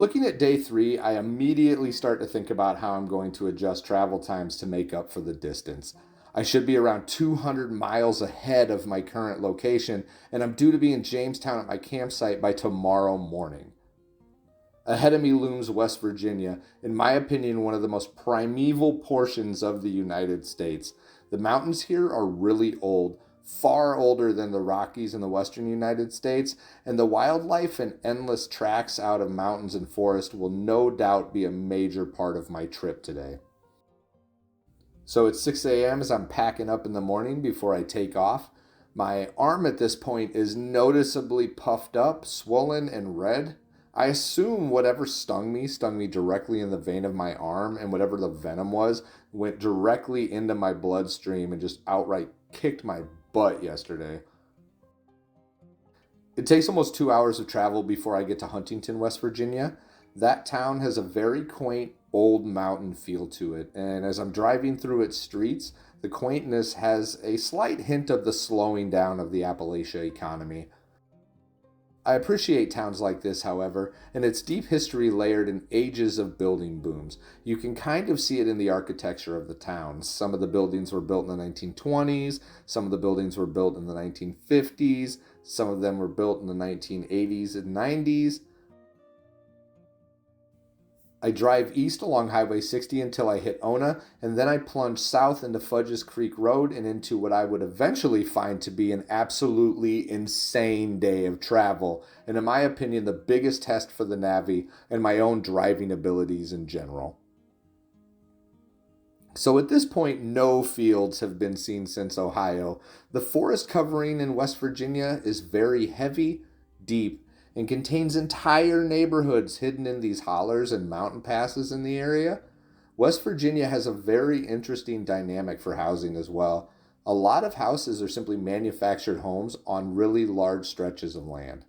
Looking at day 3, I immediately start to think about how I'm going to adjust travel times to make up for the distance. I should be around 200 miles ahead of my current location, and I'm due to be in Jamestown at my campsite by tomorrow morning. Ahead of me looms West Virginia, in my opinion, one of the most primeval portions of the United States. The mountains here are really old, far older than the Rockies in the western United States, and the wildlife and endless tracks out of mountains and forest will no doubt be a major part of my trip today. So it's 6 a.m. as I'm packing up in the morning before I take off. My arm at this point is noticeably puffed up, swollen, and red. I assume whatever stung me directly in the vein of my arm, and whatever the venom was went directly into my bloodstream and just outright kicked my butt yesterday. It takes almost 2 hours of travel before I get to Huntington, West Virginia. That town has a very quaint old mountain feel to it, and as I'm driving through its streets, the quaintness has a slight hint of the slowing down of the Appalachia economy. I appreciate towns like this, however, and its deep history layered in ages of building booms. You can kind of see it in the architecture of the towns. Some of the buildings were built in the 1920s, some of the buildings were built in the 1950s, some of them were built in the 1980s and 90s. I drive east along Highway 60 until I hit Ona, and then I plunge south into Fudges Creek Road and into what I would eventually find to be an absolutely insane day of travel, and in my opinion, the biggest test for the Navi and my own driving abilities in general. So at this point, no fields have been seen since Ohio. The forest covering in West Virginia is very heavy, deep, and contains entire neighborhoods hidden in these hollers and mountain passes in the area. West Virginia has a very interesting dynamic for housing as well. A lot of houses are simply manufactured homes on really large stretches of land.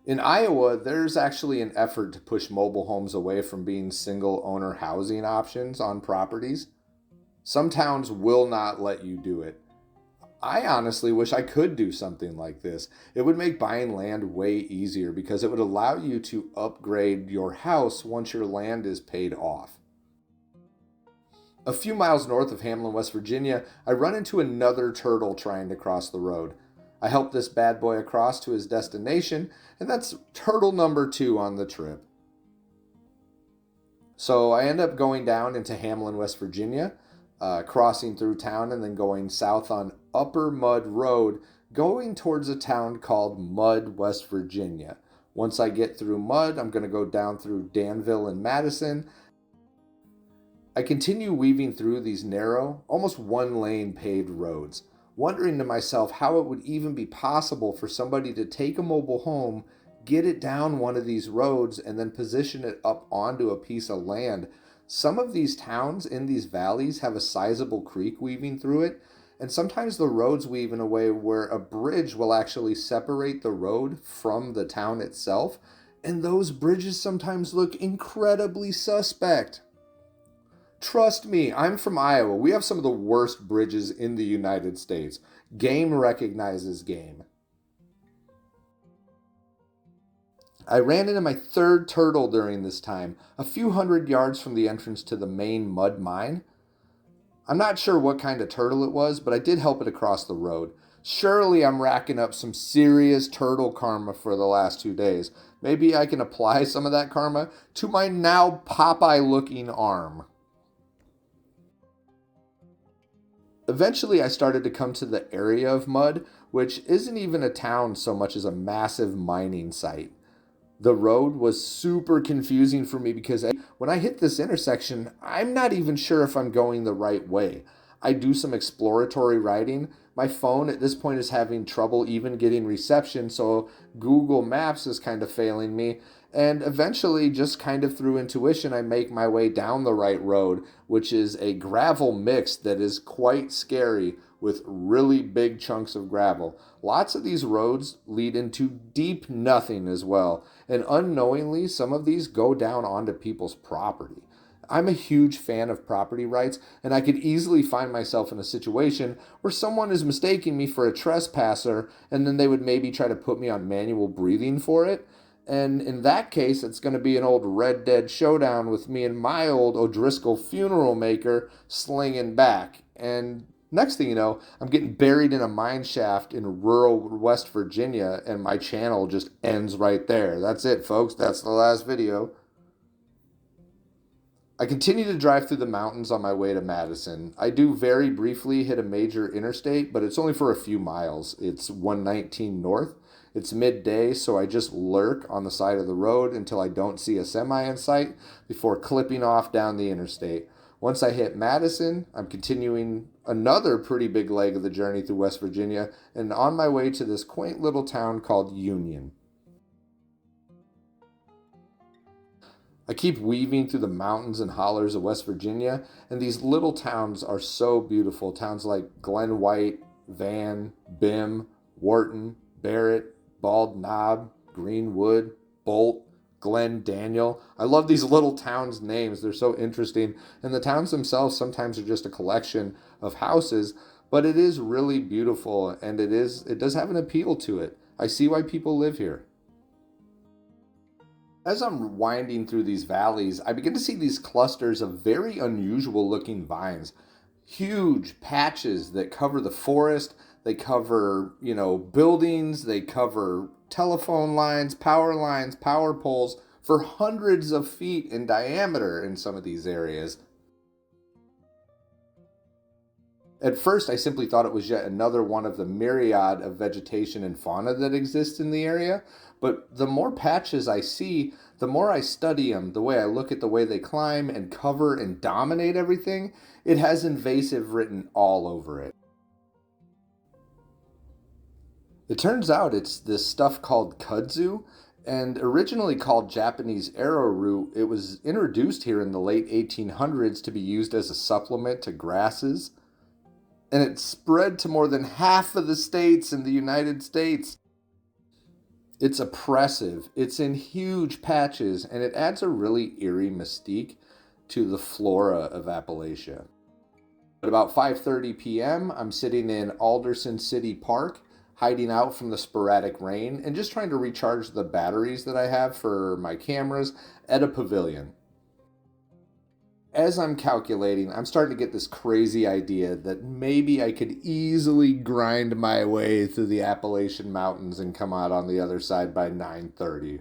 In Iowa, there's actually an effort to push mobile homes away from being single owner housing options on properties. Some towns will not let you do it. I honestly wish I could do something like this. It would make buying land way easier because it would allow you to upgrade your house once your land is paid off. A few miles north of Hamlin, West Virginia, I run into another turtle trying to cross the road. I help this bad boy across to his destination, and that's turtle number 2 on the trip. So I end up going down into Hamlin, West Virginia, crossing through town and then going south on Upper Mud Road, going towards a town called Mud, West Virginia. Once I get through Mud, I'm going to go down through Danville and Madison. I continue weaving through these narrow, almost one-lane paved roads, wondering to myself how it would even be possible for somebody to take a mobile home, get it down one of these roads, and then position it up onto a piece of land. Some of these towns in these valleys have a sizable creek weaving through it, and sometimes the roads weave in a way where a bridge will actually separate the road from the town itself, and those bridges sometimes look incredibly suspect. Trust me, I'm from Iowa. We have some of the worst bridges in the United States. Game recognizes game. I ran into my third turtle during this time, a few hundred yards from the entrance to the main mud mine. I'm not sure what kind of turtle it was, but I did help it across the road. Surely I'm racking up some serious turtle karma for the last 2 days. Maybe I can apply some of that karma to my now Popeye-looking arm. Eventually, I started to come to the area of Mud, which isn't even a town so much as a massive mining site. The road was super confusing for me because when I hit this intersection, I'm not even sure if I'm going the right way. I do some exploratory riding. My phone at this point is having trouble even getting reception, so Google Maps is kind of failing me. And eventually, just kind of through intuition, I make my way down the right road, which is a gravel mix that is quite scary with really big chunks of gravel. Lots of these roads lead into deep nothing as well, and unknowingly, some of these go down onto people's property. I'm a huge fan of property rights, and I could easily find myself in a situation where someone is mistaking me for a trespasser, and then they would maybe try to put me on manual breathing for it. And in that case, it's going to be an old Red Dead showdown with me and my old O'Driscoll funeral maker slinging back. And next thing you know, I'm getting buried in a mine shaft in rural West Virginia, and my channel just ends right there. That's it, folks. That's the last video. I continue to drive through the mountains on my way to Madison. I do very briefly hit a major interstate, but it's only for a few miles. It's 119 north. It's midday, so I just lurk on the side of the road until I don't see a semi in sight before clipping off down the interstate. Once I hit Madison, I'm continuing another pretty big leg of the journey through West Virginia and on my way to this quaint little town called Union. I keep weaving through the mountains and hollers of West Virginia, and these little towns are so beautiful. Towns like Glen White, Van, Bim, Wharton, Barrett, Bald Knob, Greenwood, Bolt, Glen Daniel. I love these little towns' names. They're so interesting. And the towns themselves sometimes are just a collection of houses, but it is really beautiful, and it does have an appeal to it. I see why people live here. As I'm winding through these valleys, I begin to see these clusters of very unusual looking vines. Huge patches that cover the forest. They cover, buildings. They cover telephone lines, power poles for hundreds of feet in diameter in some of these areas. At first, I simply thought it was yet another one of the myriad of vegetation and fauna that exists in the area. But the more patches I see, the more I study them, the way I look at the way they climb and cover and dominate everything, it has invasive written all over it. It turns out it's this stuff called kudzu, and originally called Japanese arrowroot. It was introduced here in the late 1800s to be used as a supplement to grasses, and it spread to more than half of the states in the United States. It's oppressive, it's in huge patches, and it adds a really eerie mystique to the flora of Appalachia. At about 5:30 p.m., I'm sitting in Alderson City Park, hiding out from the sporadic rain and just trying to recharge the batteries that I have for my cameras at a pavilion. As I'm calculating, I'm starting to get this crazy idea that maybe I could easily grind my way through the Appalachian Mountains and come out on the other side by 9:30,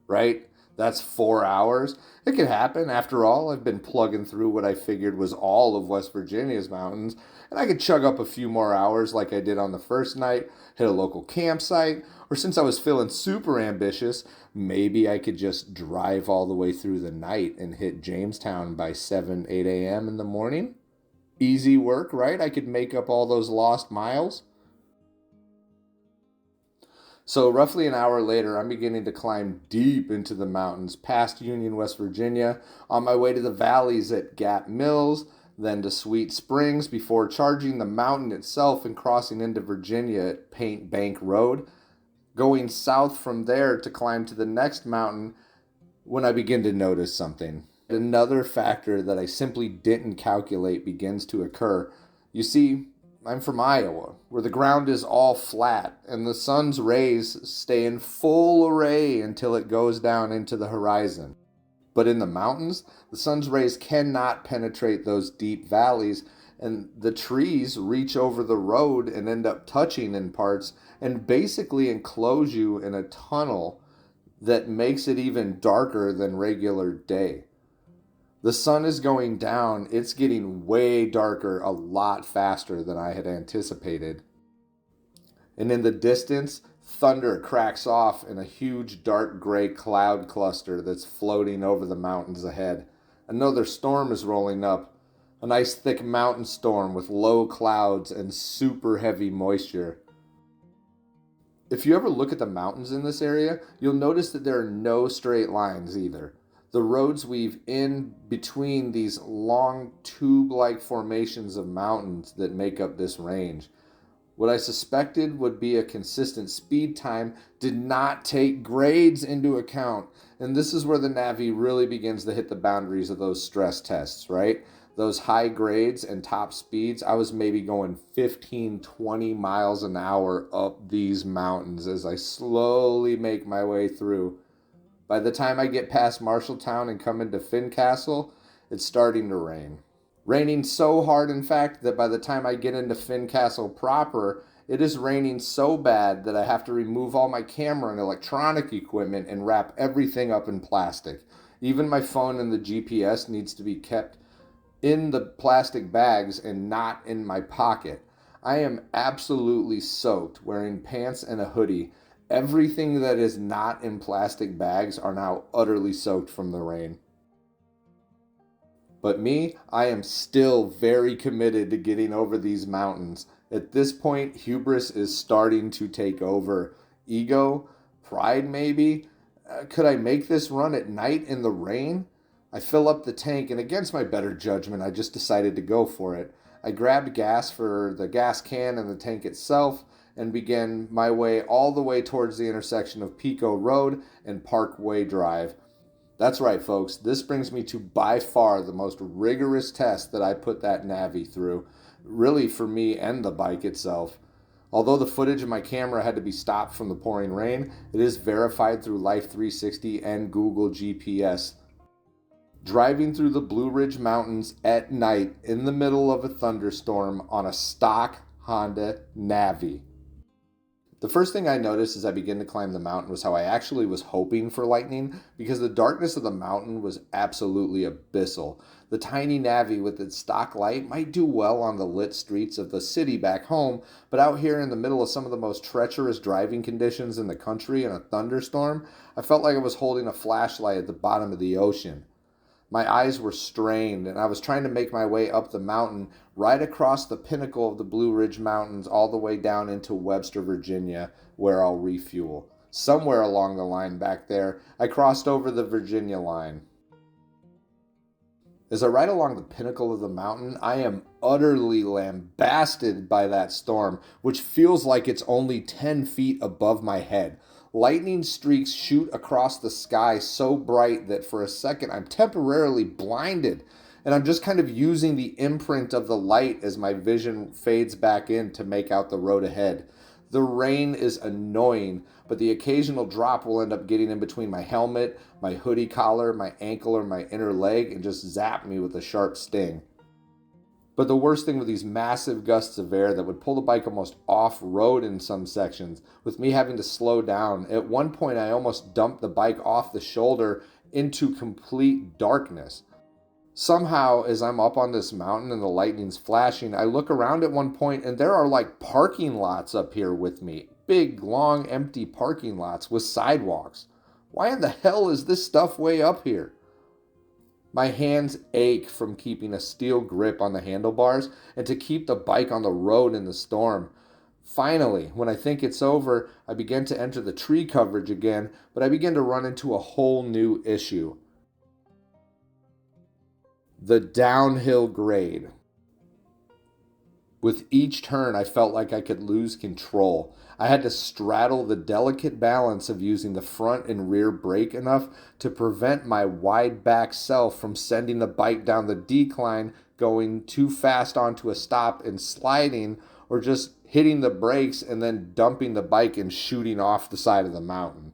right? That's 4 hours. It could happen. After all, I've been plugging through what I figured was all of West Virginia's mountains, and I could chug up a few more hours like I did on the first night, hit a local campsite, or since I was feeling super ambitious, maybe I could just drive all the way through the night and hit Jamestown by 7, 8 a.m. in the morning. Easy work, right? I could make up all those lost miles. So roughly an hour later, I'm beginning to climb deep into the mountains, past Union, West Virginia, on my way to the valleys at Gap Mills, then to Sweet Springs, before charging the mountain itself and crossing into Virginia at Paint Bank Road, going south from there to climb to the next mountain when I begin to notice something. Another factor that I simply didn't calculate begins to occur. You see, I'm from Iowa, where the ground is all flat, and the sun's rays stay in full array until it goes down into the horizon. But in the mountains, the sun's rays cannot penetrate those deep valleys, and the trees reach over the road and end up touching in parts and basically enclose you in a tunnel that makes it even darker than regular day. The sun is going down. It's getting way darker a lot faster than I had anticipated. And in the distance, thunder cracks off in a huge dark gray cloud cluster that's floating over the mountains ahead. Another storm is rolling up. A nice thick mountain storm with low clouds and super heavy moisture. If you ever look at the mountains in this area, you'll notice that there are no straight lines either. The roads weave in between these long tube-like formations of mountains that make up this range. What I suspected would be a consistent speed time did not take grades into account. And this is where the Navi really begins to hit the boundaries of those stress tests, right? Those high grades and top speeds, I was maybe going 15, 20 miles an hour up these mountains as I slowly make my way through. By the time I get past Marshalltown and come into Fincastle, it's starting to rain. Raining so hard, in fact, that by the time I get into Fincastle proper, it is raining so bad that I have to remove all my camera and electronic equipment and wrap everything up in plastic. Even my phone and the GPS needs to be kept in the plastic bags and not in my pocket. I am absolutely soaked, wearing pants and a hoodie. Everything that is not in plastic bags are now utterly soaked from the rain. But me, I am still very committed to getting over these mountains. At this point, hubris is starting to take over. Ego, pride maybe. Could I make this run at night in the rain? I fill up the tank, and against my better judgment, I just decided to go for it. I grabbed gas for the gas can and the tank itself, and began my way all the way towards the intersection of Pico Road and Parkway Drive. That's right, folks. This brings me to by far the most rigorous test that I put that Navi through, really for me and the bike itself. Although the footage of my camera had to be stopped from the pouring rain, it is verified through Life 360 and Google GPS. Driving through the Blue Ridge Mountains at night in the middle of a thunderstorm on a stock Honda Navi. The first thing I noticed as I began to climb the mountain was how I actually was hoping for lightning, because the darkness of the mountain was absolutely abyssal. The tiny Navi with its stock light might do well on the lit streets of the city back home, but out here in the middle of some of the most treacherous driving conditions in the country in a thunderstorm, I felt like I was holding a flashlight at the bottom of the ocean. My eyes were strained, and I was trying to make my way up the mountain, right across the pinnacle of the Blue Ridge Mountains, all the way down into Webster, Virginia, where I'll refuel. Somewhere along the line back there, I crossed over the Virginia line. As I ride along the pinnacle of the mountain, I am utterly lambasted by that storm, which feels like it's only 10 feet above my head. Lightning streaks shoot across the sky so bright that for a second I'm temporarily blinded, and I'm just kind of using the imprint of the light as my vision fades back in to make out the road ahead. The rain is annoying, but the occasional drop will end up getting in between my helmet, my hoodie collar, my ankle, or my inner leg and just zap me with a sharp sting. But the worst thing with these massive gusts of air that would pull the bike almost off-road in some sections, with me having to slow down. At one point, I almost dumped the bike off the shoulder into complete darkness. Somehow, as I'm up on this mountain and the lightning's flashing, I look around at one point and there are like parking lots up here with me. Big, long, empty parking lots with sidewalks. Why in the hell is this stuff way up here? My hands ache from keeping a steel grip on the handlebars and to keep the bike on the road in the storm. Finally, when I think it's over, I begin to enter the tree coverage again, but I begin to run into a whole new issue. The downhill grade. With each turn, I felt like I could lose control. I had to straddle the delicate balance of using the front and rear brake enough to prevent my wide back self from sending the bike down the decline, going too fast onto a stop and sliding, or just hitting the brakes and then dumping the bike and shooting off the side of the mountain.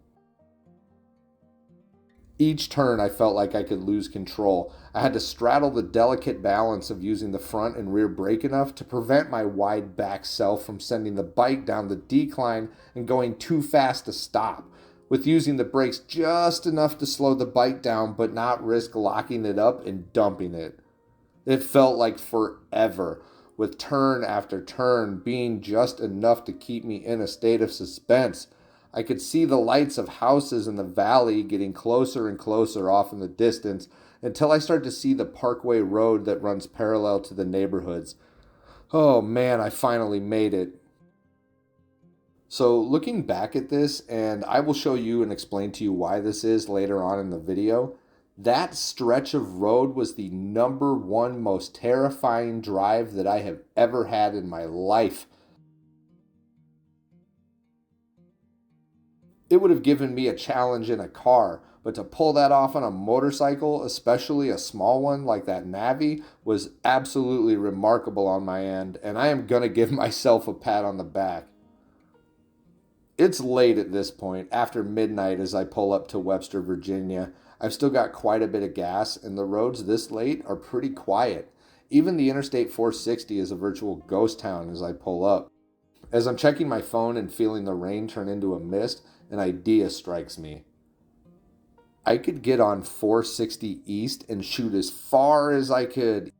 Each turn, I felt like I could lose control. I had to straddle the delicate balance of using the front and rear brake enough to prevent my wide back self from sending the bike down the decline and going too fast to stop, with using the brakes just enough to slow the bike down but not risk locking it up and dumping it. It felt like forever, with turn after turn being just enough to keep me in a state of suspense. I could see the lights of houses in the valley getting closer and closer off in the distance until I started to see the Parkway Road that runs parallel to the neighborhoods. Oh man, I finally made it. So looking back at this, and I will show you and explain to you why this is later on in the video, that stretch of road was the number one most terrifying drive that I have ever had in my life. It would have given me a challenge in a car, but to pull that off on a motorcycle, especially a small one like that Navi, was absolutely remarkable on my end, and I am going to give myself a pat on the back. It's late at this point, after midnight, as I pull up to Webster, Virginia. I've still got quite a bit of gas, and the roads this late are pretty quiet. Even the Interstate 460 is a virtual ghost town as I pull up. As I'm checking my phone and feeling the rain turn into a mist, an idea strikes me. I could get on 460 East and shoot as far as I could.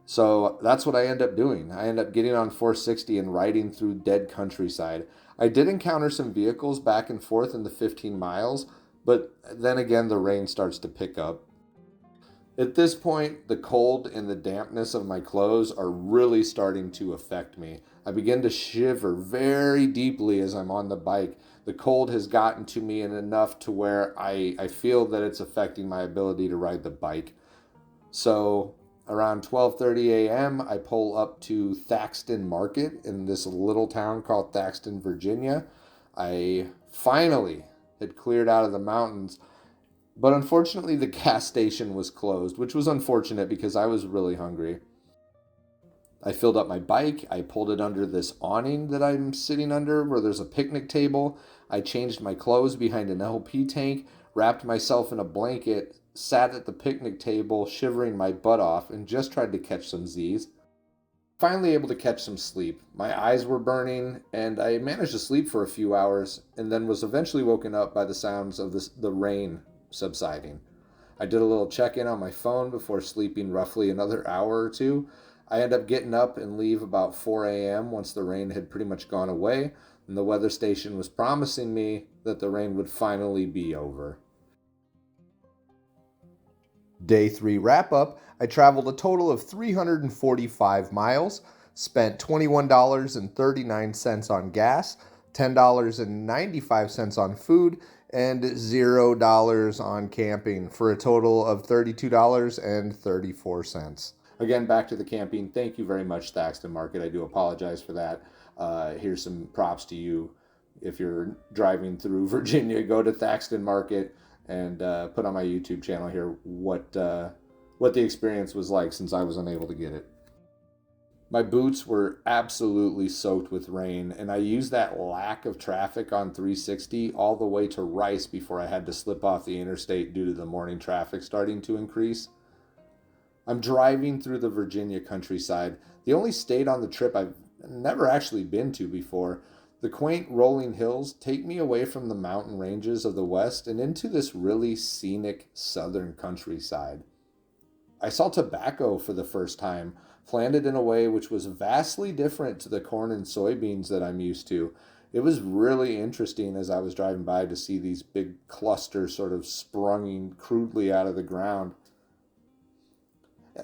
So that's what I end up doing. I end up getting on 460 and riding through dead countryside. I did encounter some vehicles back and forth in the 15 miles, but then again, the rain starts to pick up. At this point, the cold and the dampness of my clothes are really starting to affect me. I begin to shiver very deeply as I'm on the bike. The cold has gotten to me and enough to where I feel that it's affecting my ability to ride the bike. So around 12:30 a.m., I pull up to Thaxton Market in this little town called Thaxton, Virginia. I finally had cleared out of the mountains, but unfortunately the gas station was closed, which was unfortunate because I was really hungry. I filled up my bike. I pulled it under this awning that I'm sitting under where there's a picnic table. I changed my clothes behind an LP tank, wrapped myself in a blanket, sat at the picnic table, shivering my butt off, and just tried to catch some Z's. Finally able to catch some sleep. My eyes were burning, and I managed to sleep for a few hours, and then was eventually woken up by the sounds of the rain subsiding. I did a little check-in on my phone before sleeping roughly another hour or two. I end up getting up and leave about 4 a.m. once the rain had pretty much gone away, and the weather station was promising me that the rain would finally be over. Day 3 wrap up. I traveled a total of 345 miles, spent $21.39 on gas, $10.95 on food, and $0 on camping for a total of $32.34. Again, back to the camping. Thank you very much, Thaxton Market. I do apologize for that. Here's some props to you. If you're driving through Virginia, go to Thaxton Market and put on my YouTube channel here what the experience was like since I was unable to get it. My boots were absolutely soaked with rain, and I used that lack of traffic on 360 all the way to Rice before I had to slip off the interstate due to the morning traffic starting to increase. I'm driving through the Virginia countryside, the only state on the trip I've never actually been to before. The quaint rolling hills take me away from the mountain ranges of the west and into this really scenic southern countryside. I saw tobacco for the first time, planted in a way which was vastly different to the corn and soybeans that I'm used to. It was really interesting as I was driving by to see these big clusters sort of sprunging crudely out of the ground.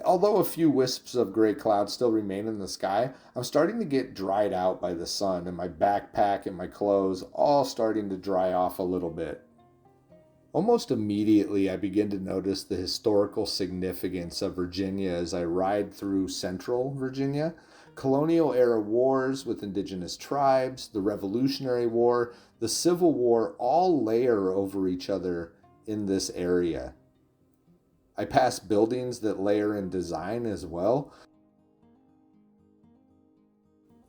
Although a few wisps of gray clouds still remain in the sky, I'm starting to get dried out by the sun, and my backpack and my clothes all starting to dry off a little bit. Almost immediately, I begin to notice the historical significance of Virginia as I ride through central Virginia. Colonial era wars with indigenous tribes, the Revolutionary War, the Civil War all layer over each other in this area. I pass buildings that layer in design as well.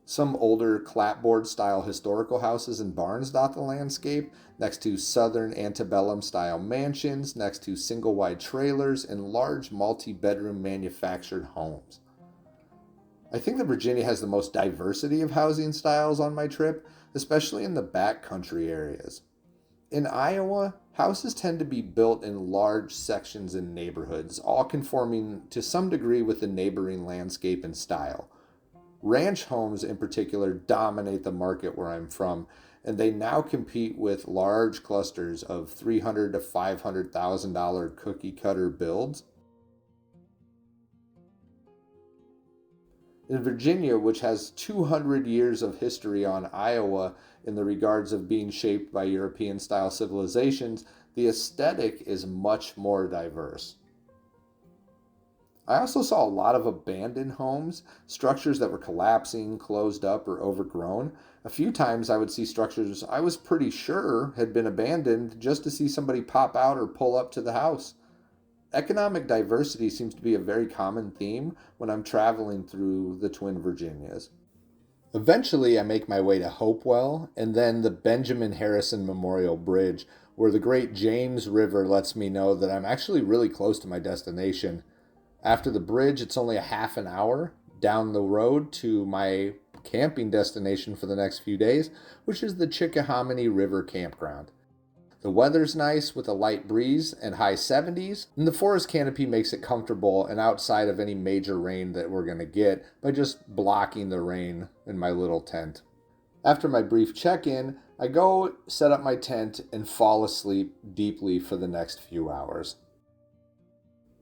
Some older clapboard style historical houses and barns dot the landscape, next to southern antebellum style mansions, next to single wide trailers, and large multi bedroom manufactured homes. I think that Virginia has the most diversity of housing styles on my trip, especially in the backcountry areas. In Iowa, houses tend to be built in large sections and neighborhoods, all conforming to some degree with the neighboring landscape and style. Ranch homes in particular dominate the market where I'm from, and they now compete with large clusters of $300,000 to $500,000 cookie cutter builds. In Virginia, which has 200 years of history on Iowa in the regards of being shaped by European style civilizations, the aesthetic is much more diverse. I also saw a lot of abandoned homes, structures that were collapsing, closed up, or overgrown. A few times I would see structures I was pretty sure had been abandoned just to see somebody pop out or pull up to the house. Economic diversity seems to be a very common theme when I'm traveling through the Twin Virginias. Eventually, I make my way to Hopewell and then the Benjamin Harrison Memorial Bridge, where the great James River lets me know that I'm actually really close to my destination. After the bridge, it's only a half an hour down the road to my camping destination for the next few days, which is the Chickahominy River Campground. The weather's nice with a light breeze and high 70s, and the forest canopy makes it comfortable and outside of any major rain that we're going to get by just blocking the rain in my little tent. After my brief check-in, I go set up my tent and fall asleep deeply for the next few hours.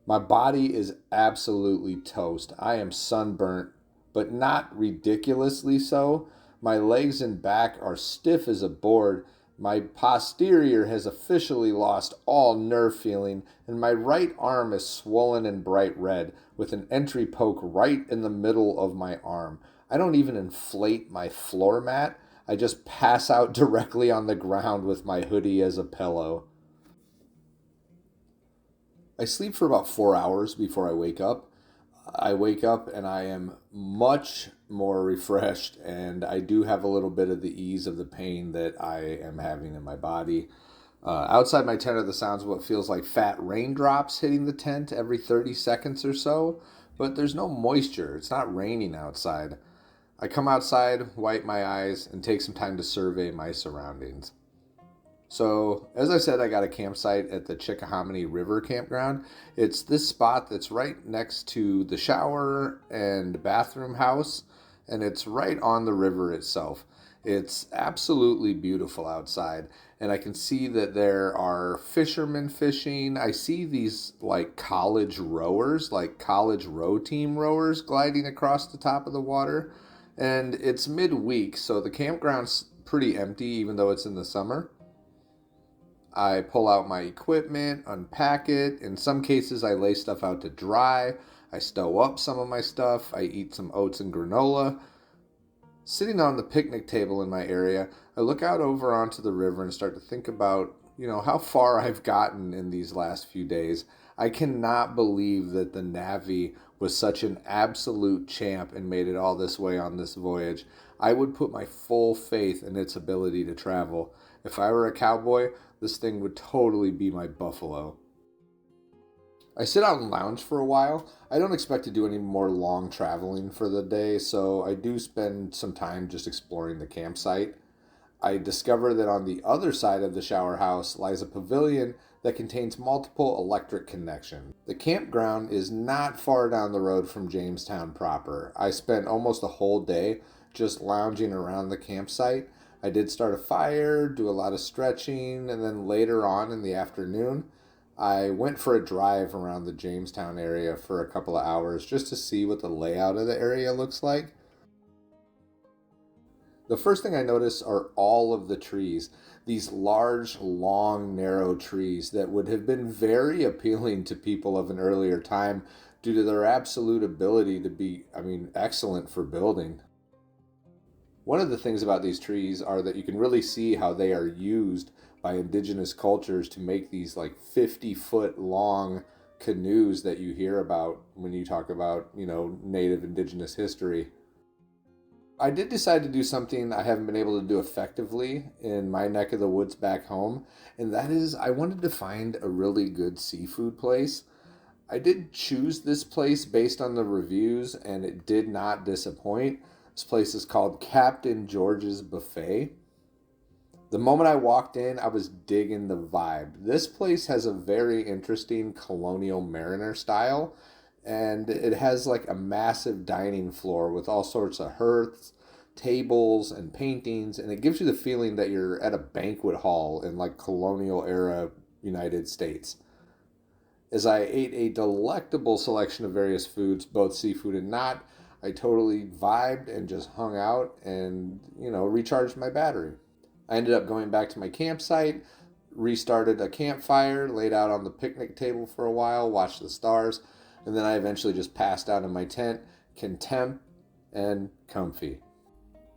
My body is absolutely toast. I am sunburnt, but not ridiculously so. My legs and back are stiff as a board. My posterior has officially lost all nerve feeling, and my right arm is swollen and bright red, with an entry poke right in the middle of my arm. I don't even inflate my floor mat. I just pass out directly on the ground with my hoodie as a pillow. I sleep for about 4 hours before I wake up. I wake up and I am much more refreshed, and I do have a little bit of the ease of the pain that I am having in my body. Outside my tent are the sounds of what feels like fat raindrops hitting the tent every 30 seconds or so, but there's no moisture. It's not raining outside. I come outside, wipe my eyes, and take some time to survey my surroundings. So, as I said, I got a campsite at the Chickahominy River Campground. It's this spot that's right next to the shower and bathroom house, and it's right on the river itself. It's absolutely beautiful outside, and I can see that there are fishermen fishing. I see these like college rowers, like college row team rowers gliding across the top of the water, and it's midweek, so the campground's pretty empty even though it's in the summer. I pull out my equipment, unpack it. In some cases, I lay stuff out to dry. I stow up some of my stuff. I eat some oats and granola. Sitting on the picnic table in my area, I look out over onto the river and start to think about, how far I've gotten in these last few days. I cannot believe that the Navi was such an absolute champ and made it all this way on this voyage. I would put my full faith in its ability to travel. If I were a cowboy, this thing would totally be my buffalo. I sit out and lounge for a while. I don't expect to do any more long traveling for the day, so I do spend some time just exploring the campsite. I discover that on the other side of the shower house lies a pavilion that contains multiple electric connections. The campground is not far down the road from Jamestown proper. I spent almost a whole day just lounging around the campsite. I did start a fire, do a lot of stretching, and then later on in the afternoon, I went for a drive around the Jamestown area for a couple of hours just to see what the layout of the area looks like. The first thing I noticed are all of the trees, these large, long, narrow trees that would have been very appealing to people of an earlier time due to their absolute ability to be, excellent for building. One of the things about these trees are that you can really see how they are used by indigenous cultures to make these like 50-foot long canoes that you hear about when you talk about, native indigenous history. I did decide to do something I haven't been able to do effectively in my neck of the woods back home, and that is I wanted to find a really good seafood place. I did choose this place based on the reviews, and it did not disappoint. This place is called Captain George's Buffet. The moment I walked in, I was digging the vibe. This place has a very interesting colonial mariner style, and it has like a massive dining floor with all sorts of hearths, tables, and paintings, and it gives you the feeling that you're at a banquet hall in like colonial era United States. As I ate a delectable selection of various foods, both seafood and not, I totally vibed and just hung out and, recharged my battery. I ended up going back to my campsite, restarted a campfire, laid out on the picnic table for a while, watched the stars, and then I eventually just passed out in my tent, content and comfy.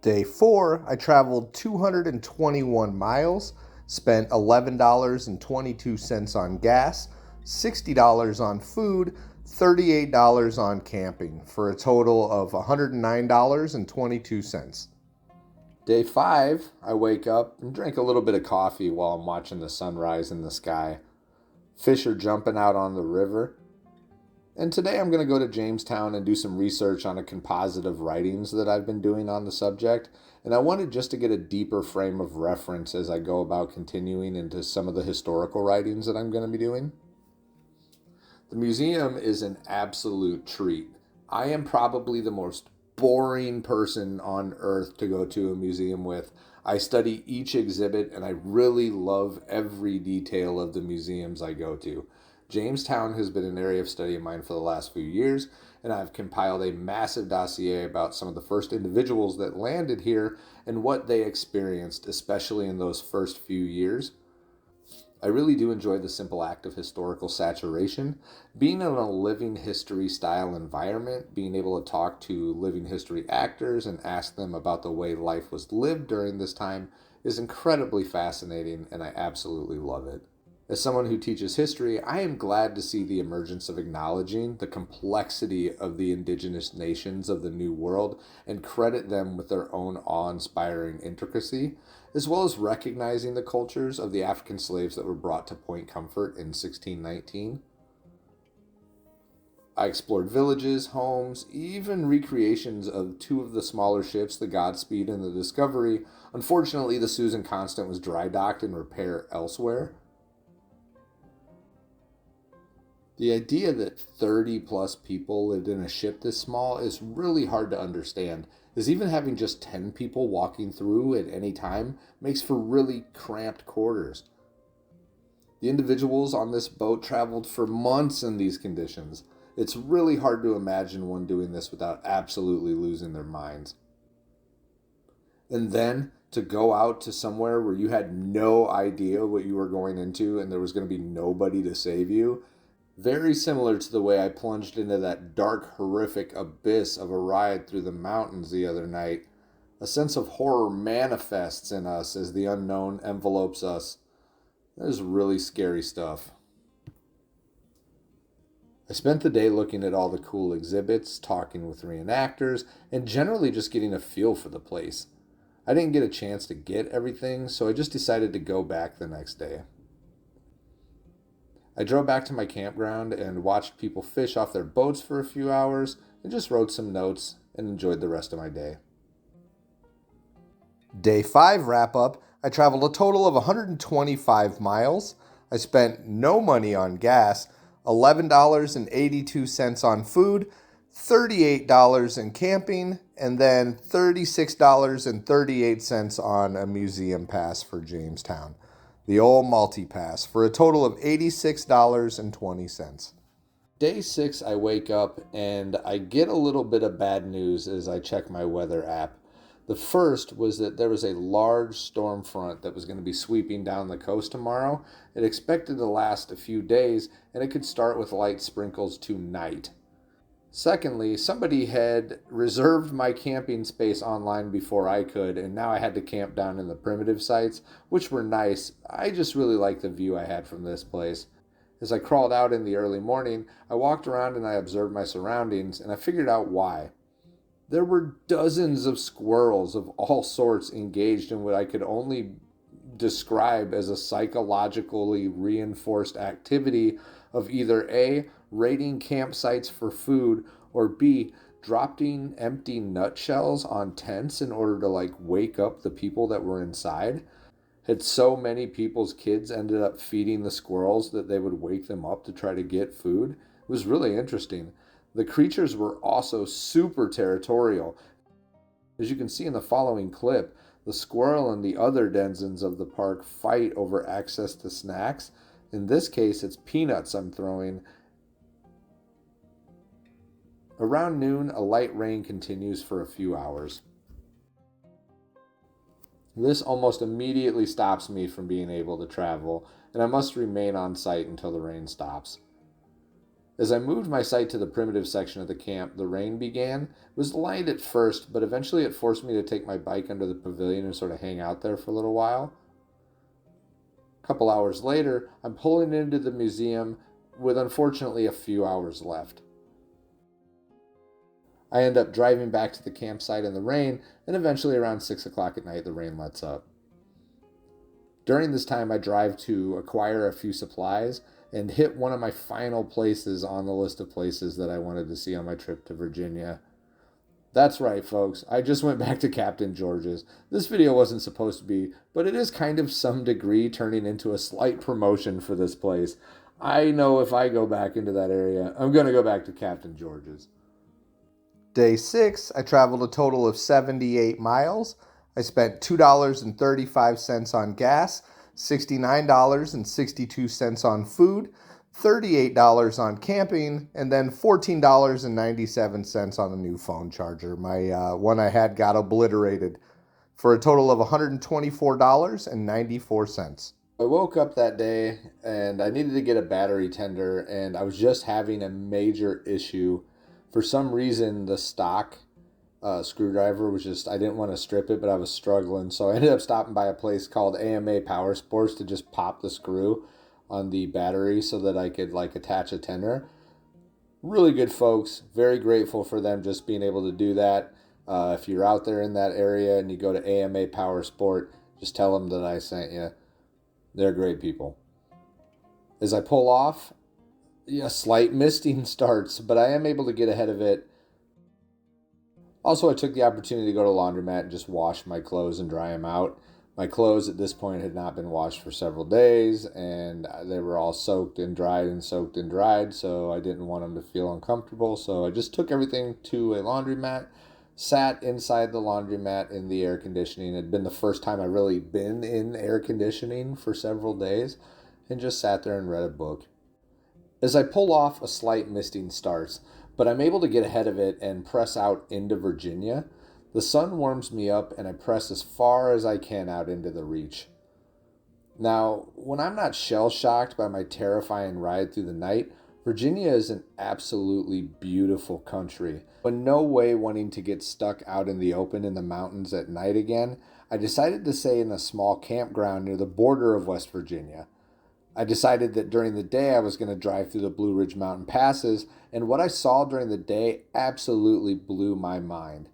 Day 4, I traveled 221 miles, spent $11.22 on gas, $60 on food, $38 on camping for a total of $109.22. Day 5, I wake up and drink a little bit of coffee while I'm watching the sunrise in the sky. Fish are jumping out on the river. And today I'm going to go to Jamestown and do some research on a composite of writings that I've been doing on the subject. And I wanted just to get a deeper frame of reference as I go about continuing into some of the historical writings that I'm going to be doing. The museum is an absolute treat. I am probably the most boring person on earth to go to a museum with. I study each exhibit and I really love every detail of the museums I go to. Jamestown has been an area of study of mine for the last few years, and I've compiled a massive dossier about some of the first individuals that landed here and what they experienced, especially in those first few years. I really do enjoy the simple act of historical saturation. Being in a living history style environment, being able to talk to living history actors and ask them about the way life was lived during this time is incredibly fascinating, and I absolutely love it. As someone who teaches history, I am glad to see the emergence of acknowledging the complexity of the indigenous nations of the New World and credit them with their own awe-inspiring intricacy, as well as recognizing the cultures of the African slaves that were brought to Point Comfort in 1619. I explored villages, homes, even recreations of two of the smaller ships, the Godspeed and the Discovery. Unfortunately, the Susan Constant was dry docked in repair elsewhere. The idea that 30 plus people lived in a ship this small is really hard to understand, as even having just 10 people walking through at any time makes for really cramped quarters. The individuals on this boat traveled for months in these conditions. It's really hard to imagine one doing this without absolutely losing their minds. And then to go out to somewhere where you had no idea what you were going into and there was going to be nobody to save you. Very similar to the way I plunged into that dark, horrific abyss of a ride through the mountains the other night. A sense of horror manifests in us as the unknown envelopes us. That is really scary stuff. I spent the day looking at all the cool exhibits, talking with reenactors, and generally just getting a feel for the place. I didn't get a chance to get everything, so I just decided to go back the next day. I drove back to my campground and watched people fish off their boats for a few hours and just wrote some notes and enjoyed the rest of my day. Day 5 wrap up, I traveled a total of 125 miles. I spent no money on gas, $11.82 on food, $38 in camping, and then $36.38 on a museum pass for Jamestown. The old multi-pass, for a total of $86.20. Day 6, I wake up and I get a little bit of bad news as I check my weather app. The first was that there was a large storm front that was going to be sweeping down the coast tomorrow. It expected to last a few days, and it could start with light sprinkles tonight. Secondly, somebody had reserved my camping space online before I could, and now I had to camp down in the primitive sites, which were nice. I just really liked the view I had from this place. As I crawled out in the early morning, I walked around and I observed my surroundings, and I figured out why. There were dozens of squirrels of all sorts engaged in what I could only describe as a psychologically reinforced activity of either A, raiding campsites for food, or B, dropping empty nutshells on tents in order to wake up the people that were inside. Had so many people's kids ended up feeding the squirrels that they would wake them up to try to get food. It was really interesting. The creatures were also super territorial. As you can see in the following clip, the squirrel and the other denizens of the park fight over access to snacks. In this case, it's peanuts I'm throwing. Around noon, a light rain continues for a few hours. This almost immediately stops me from being able to travel, and I must remain on site until the rain stops. As I moved my site to the primitive section of the camp, the rain began. It was light at first, but eventually it forced me to take my bike under the pavilion and sort of hang out there for a little while. A couple hours later, I'm pulling into the museum with unfortunately a few hours left. I end up driving back to the campsite in the rain, and eventually around 6 o'clock at night, the rain lets up. During this time, I drive to acquire a few supplies and hit one of my final places on the list of places that I wanted to see on my trip to Virginia. That's right, folks. I just went back to Captain George's. This video wasn't supposed to be, but it is kind of some degree turning into a slight promotion for this place. I know if I go back into that area, I'm going to go back to Captain George's. Day 6, I traveled a total of 78 miles. I spent $2.35 on gas, $69.62 on food, $38 on camping, and then $14.97 on a new phone charger. My one I had got obliterated, for a total of $124.94. I woke up that day and I needed to get a battery tender, and I was just having a major issue. For some reason, the stock screwdriver was just, I didn't want to strip it, but I was struggling. So I ended up stopping by a place called AMA Power Sports to just pop the screw on the battery so that I could attach a tender. Really good folks. Very grateful for them just being able to do that. If you're out there in that area and you go to AMA Power Sport, just tell them that I sent you. They're great people. As I pull off, a slight misting starts, but I am able to get ahead of it. Also, I took the opportunity to go to the laundromat and just wash my clothes and dry them out. My clothes at this point had not been washed for several days, and they were all soaked and dried and soaked and dried, so I didn't want them to feel uncomfortable. So I just took everything to a laundromat, sat inside the laundromat in the air conditioning. It had been the first time I really been in air conditioning for several days, and just sat there and read a book. As I pull off, a slight misting starts, but I'm able to get ahead of it and press out into Virginia. The sun warms me up and I press as far as I can out into the reach. Now, when I'm not shell-shocked by my terrifying ride through the night, Virginia is an absolutely beautiful country. In no way wanting to get stuck out in the open in the mountains at night again, I decided to stay in a small campground near the border of West Virginia. I decided that during the day I was going to drive through the Blue Ridge Mountain passes, and what I saw during the day absolutely blew my mind.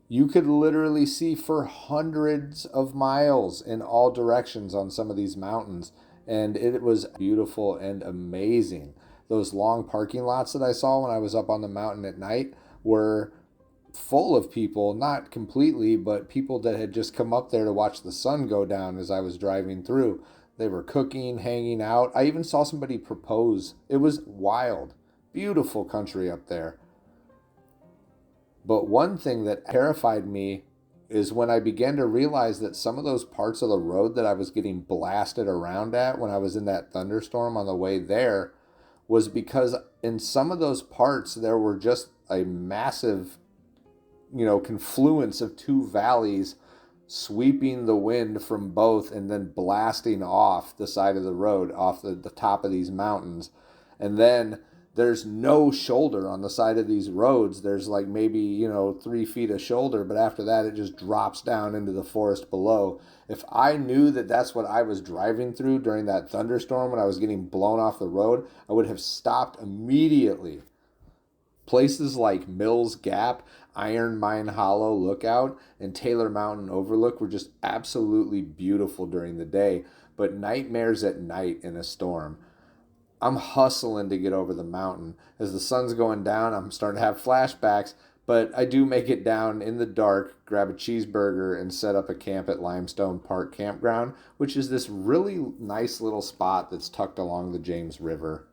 You could literally see for hundreds of miles in all directions on some of these mountains, and it was beautiful and amazing. Those long parking lots that I saw when I was up on the mountain at night were full of people, not completely, but people that had just come up there to watch the sun go down as I was driving through. They were cooking, hanging out. I even saw somebody propose. It was wild. Beautiful country up there. But one thing that terrified me is when I began to realize that some of those parts of the road that I was getting blasted around at when I was in that thunderstorm on the way there was because in some of those parts there were just a massive, confluence of two valleys sweeping the wind from both and then blasting off the side of the road, off the top of these mountains. And then there's no shoulder on the side of these roads. There's maybe 3 feet of shoulder, but after that it just drops down into the forest below. If I knew that that's what I was driving through during that thunderstorm when I was getting blown off the road, I would have stopped immediately. Places like Mills Gap, Iron Mine Hollow Lookout, and Taylor Mountain Overlook were just absolutely beautiful during the day, but nightmares at night in a storm. I'm hustling to get over the mountain. As the sun's going down, I'm starting to have flashbacks, but I do make it down in the dark, grab a cheeseburger, and set up a camp at Limestone Park Campground, which is this really nice little spot that's tucked along the James River.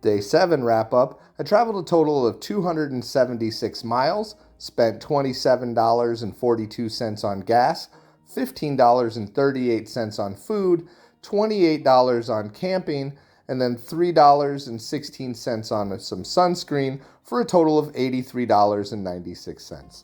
Day 7 wrap up, I traveled a total of 276 miles, spent $27.42 on gas, $15.38 on food, $28 on camping, and then $3.16 on some sunscreen for a total of $83.96.